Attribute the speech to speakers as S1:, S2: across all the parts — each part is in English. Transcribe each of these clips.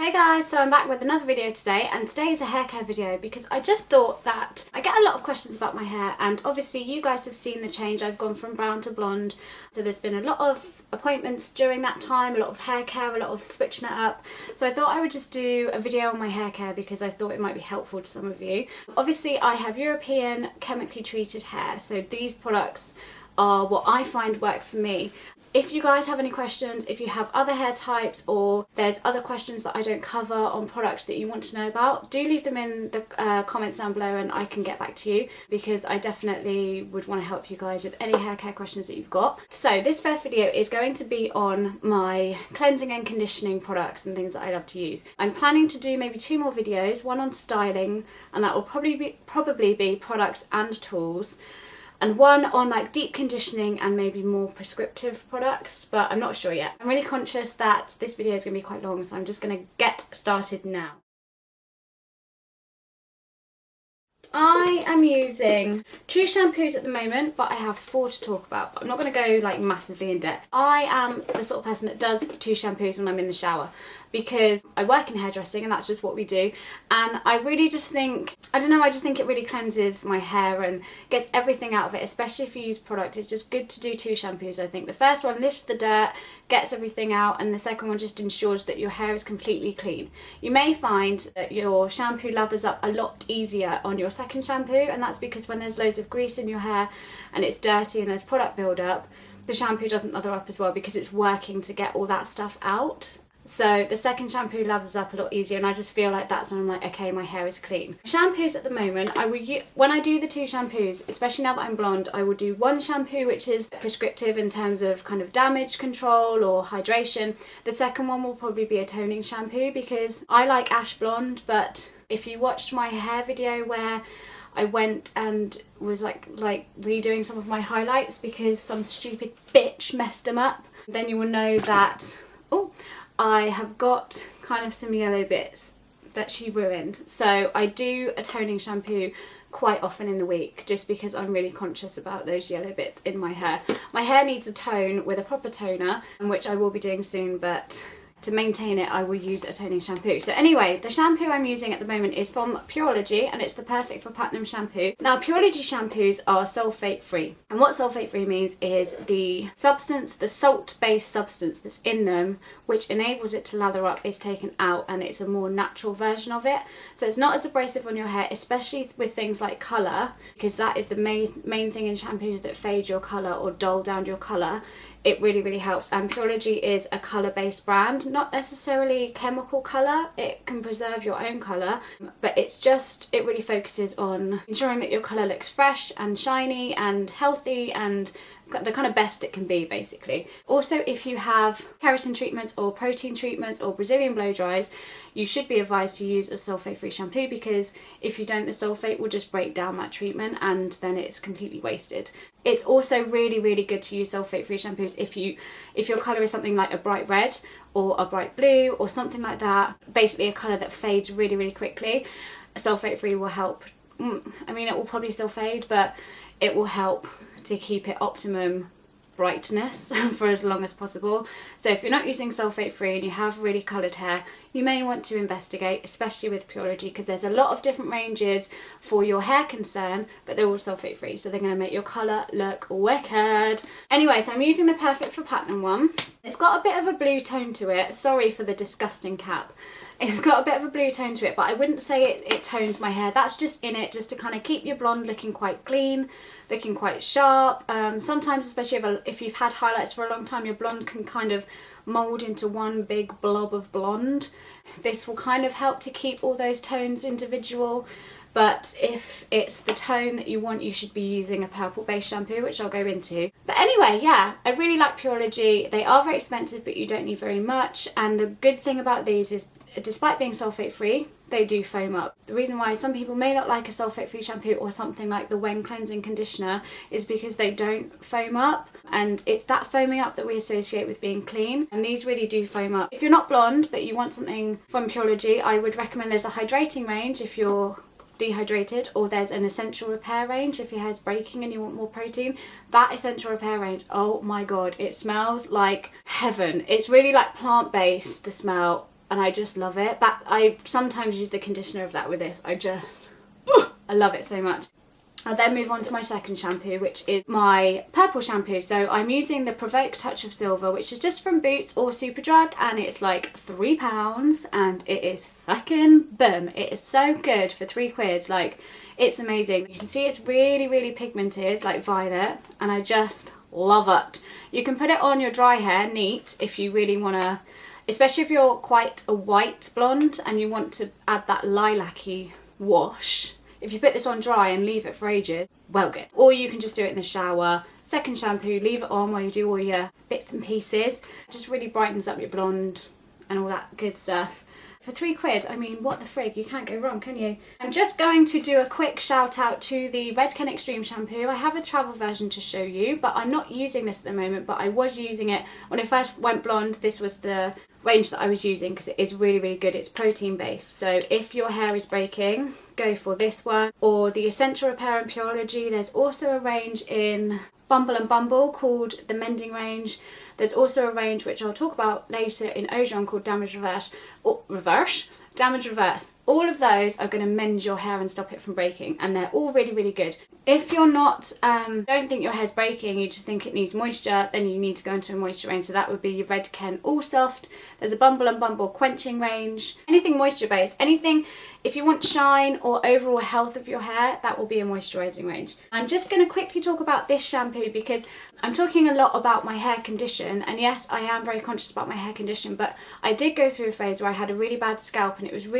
S1: Hey guys, so I'm back with another video today, and today is a hair care video because I just thought that I get a lot of questions about my hair, and obviously you guys have seen the change. I've gone from brown to blonde, so there's been a lot of appointments during that time, a lot of hair care, a lot of switching it up. So I thought I would just do a video on my hair care because I thought it might be helpful to some of you. Obviously I have European chemically treated hair, so these products are what I find work for me. If you guys have any questions, if you have other hair types or there's other questions that I don't cover on products that you want to know about, do leave them in the comments down below and I can get back to you, because I definitely would want to help you guys with any hair care questions that you've got. So this first video is going to be on my cleansing and conditioning products and things that I love to use. I'm planning to do maybe 2 more videos, one on styling, and that will probably be products and tools, and one on like deep conditioning and maybe more prescriptive products, but I'm not sure yet. I'm really conscious that this video is going to be quite long, so I'm just going to get started now. I am using 2 shampoos at the moment, but I have 4 to talk about. But I'm not going to go like massively in depth. I am the sort of person that does 2 shampoos when I'm in the shower, because I work in hairdressing and that's just what we do, and I really just think, I don't know, I just think it really cleanses my hair and gets everything out of it, especially if you use product. It's just good to do 2 shampoos. I think the first one lifts the dirt, gets everything out, and the second one just ensures that your hair is completely clean. You may find that your shampoo lathers up a lot easier on your second shampoo, and that's because when there's loads of grease in your hair and it's dirty and there's product build-up, the shampoo doesn't lather up as well because it's working to get all that stuff out. So the second shampoo lathers up a lot easier, and I just feel like that's when I'm like, okay, my hair is clean. Shampoos at the moment, when I do the 2 shampoos, especially now that I'm blonde, I will do 1 shampoo which is prescriptive in terms of kind of damage control or hydration. The second one will probably be a toning shampoo because I like ash blonde, but if you watched my hair video where I went and was like redoing some of my highlights because some stupid bitch messed them up, then you will know that, oh, I have got kind of some yellow bits that she ruined. So I do a toning shampoo quite often in the week just because I'm really conscious about those yellow bits in my hair. My hair needs a tone with a proper toner, which I will be doing soon, but to maintain it I will use a toning shampoo. So anyway, the shampoo I'm using at the moment is from Pureology, and it's the Perfect for Platinum shampoo. Now Pureology shampoos are sulfate free, and what sulfate free means is the substance, the salt based substance that's in them which enables it to lather up, is taken out, and it's a more natural version of it. So it's not as abrasive on your hair, especially with things like colour, because that is the main thing in shampoos that fade your colour or dull down your colour. It really helps. And Pureology is a colour based brand, not necessarily chemical colour. It can preserve your own colour, but it really focuses on ensuring that your colour looks fresh and shiny and healthy and the kind of best it can be, basically. Also, if you have keratin treatments or protein treatments or Brazilian blow dries, you should be advised to use a sulfate free shampoo, because if you don't, the sulfate will just break down that treatment and then it's completely wasted. It's also really good to use sulfate free shampoos if your colour is something like a bright red or a bright blue or something like that, basically a colour that fades really quickly. A sulfate free will help. I mean, it will probably still fade, but it will help to keep it optimum brightness for as long as possible. So if you're not using sulfate free and you have really coloured hair, you may want to investigate, especially with Pureology, because there's a lot of different ranges for your hair concern, but they're all sulfate free, so they're going to make your colour look wicked. Anyway, so I'm using the Perfect for Platinum one. It's got a bit of a blue tone to it. Sorry for the disgusting cap. It's got a bit of a blue tone to it, but I wouldn't say it tones my hair. That's just in it just to kind of keep your blonde looking quite clean, looking quite sharp. Sometimes, especially if you've had highlights for a long time, your blonde can kind of mould into one big blob of blonde. This will kind of help to keep all those tones individual. But if it's the tone that you want, you should be using a purple based shampoo, which I'll go into. But anyway, yeah, I really like Pureology. They are very expensive, but you don't need very much. And the good thing about these is, despite being sulfate free, they do foam up. The reason why some people may not like a sulfate free shampoo or something like the Wen cleansing conditioner is because they don't foam up, and it's that foaming up that we associate with being clean, and these really do foam up. If you're not blonde but you want something from Pureology, I would recommend there's a hydrating range if you're dehydrated, or there's an essential repair range if your hair's breaking and you want more protein. That essential repair range, oh my god, it smells like heaven. It's really like plant-based, the smell. and I just love it. That I sometimes use the conditioner of that with this. I love it so much. I'll then move on to my second shampoo, which is my purple shampoo. So I'm using the Provoke Touch of Silver, which is just from Boots or Superdrug, and it's like £3 and it is fucking boom. It is so good for £3. Like, it's amazing. You can see it's really pigmented, like violet, and I just love it. You can put it on your dry hair neat if you really want to, especially if you're quite a white blonde and you want to add that lilac-y wash. If you put this on dry and leave it for ages, well good. Or you can just do it in the shower. Second shampoo, leave it on while you do all your bits and pieces. It just really brightens up your blonde and all that good stuff. For £3, I mean, what the frig? You can't go wrong, can you? I'm just going to do a quick shout out to the Redken Extreme shampoo. I have a travel version to show you, but I'm not using this at the moment, but I was using it when I first went blonde. This was the range that I was using because it is really good. It's protein based, so if your hair is breaking, go for this one. Or the Essential Repair and Pureology. There's also a range in Bumble and Bumble called the Mending range. There's also a range which I'll talk about later in Ojon called Damage Reverse, or Damage Reverse. All of those are going to mend your hair and stop it from breaking, and they're all really good. If you're not, don't think your hair's breaking, you just think it needs moisture, then you need to go into a moisture range. So that would be your Redken All Soft. There's a Bumble and Bumble Quenching range. Anything moisture based, anything, if you want shine or overall health of your hair, that will be a moisturising range. I'm just going to quickly talk about this shampoo because I'm talking a lot about my hair condition, and yes, I am very conscious about my hair condition, but I did go through a phase where I had a really bad scalp and it wasn't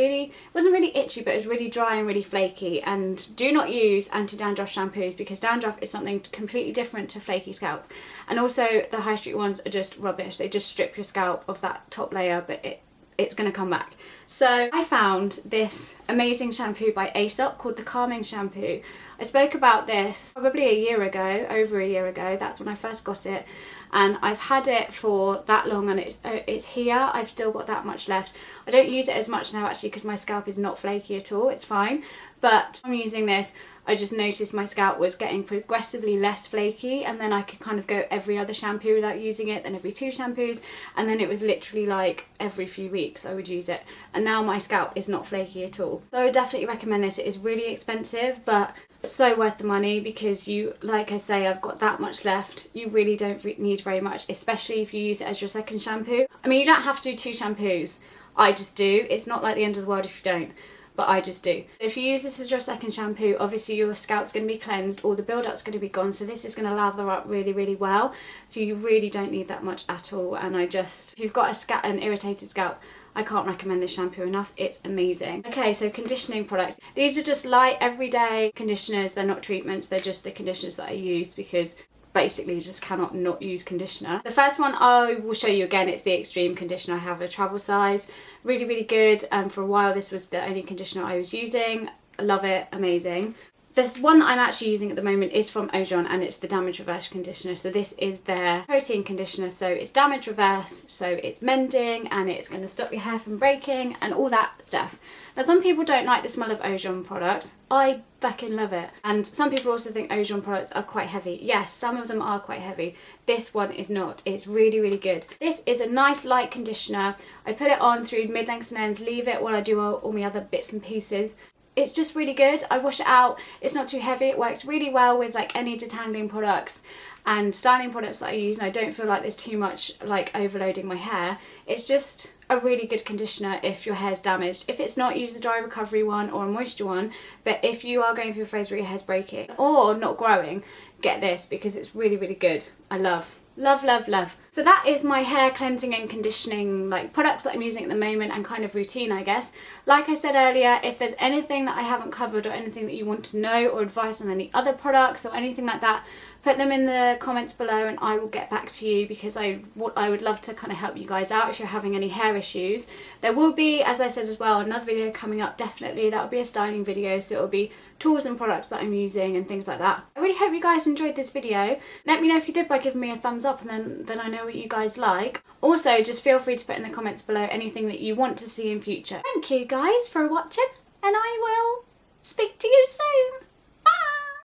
S1: really itchy, but it was really dry and really flaky. And do not use anti-dandruff shampoos because dandruff is something completely different to flaky scalp. And also the high street ones are just rubbish. They just strip your scalp of that top layer, but it's going to come back. So I found this amazing shampoo by Aesop called the Calming Shampoo. I spoke about this probably over a year ago. That's when I first got it, and I've had it for that long, and it's here. I've still got that much left. I don't use it as much now actually because my scalp is not flaky at all. It's fine, but I'm using this. I just noticed my scalp was getting progressively less flaky, and then I could kind of go every other shampoo without using it, then every 2 shampoos, and then it was literally like every few weeks I would use it, and now my scalp is not flaky at all. So I would definitely recommend this. It is really expensive, but so worth the money because you, like I say, I've got that much left. You really don't need very much, especially if you use it as your second shampoo. I mean, you don't have to do 2 shampoos. I just do. It's not like the end of the world if you don't, but I just do. If you use this as your second shampoo, obviously your scalp's going to be cleansed, all the build-up's going to be gone, so this is going to lather up really well, so you really don't need that much at all. And if you've got an irritated scalp, I can't recommend this shampoo enough. It's amazing. Okay, so conditioning products. These are just light everyday conditioners. They're not treatments, they're just the conditioners that I use because basically you just cannot not use conditioner. The first one I will show you again, it's the Extreme conditioner. I have a travel size, really good, and for a while this was the only conditioner I was using. I love it, amazing. This one that I'm actually using at the moment is from Ojon, and it's the Damage Reverse conditioner. So this is their protein conditioner, so it's damage reverse, so it's mending and it's going to stop your hair from breaking and all that stuff. Now some people don't like the smell of Ojon products. I fucking love it. And some people also think Ojon products are quite heavy. Yes, some of them are quite heavy. This one is not. It's really good. This is a nice light conditioner. I put it on through mid-lengths and ends, leave it while I do all my other bits and pieces. It's just really good. I wash it out. It's not too heavy. It works really well with like any detangling products and styling products that I use, and I don't feel like there's too much like overloading my hair. It's just a really good conditioner if your hair's damaged. If it's not, use the dry recovery one or a moisture one, but if you are going through a phase where your hair's breaking or not growing, get this because it's really good. I love. So that is my hair cleansing and conditioning like products that I'm using at the moment and kind of routine, I guess. Like I said earlier, if there's anything that I haven't covered or anything that you want to know or advice on any other products or anything like that, put them in the comments below and I will get back to you because I would love to kind of help you guys out if you're having any hair issues. There will be, as I said as well, another video coming up definitely. That will be a styling video, so it will be tools and products that I'm using and things like that. I really hope you guys enjoyed this video. Let me know if you did by giving me a thumbs up, and then I know what you guys like. Also, just feel free to put in the comments below anything that you want to see in future. Thank you guys for watching, and I will speak to you soon.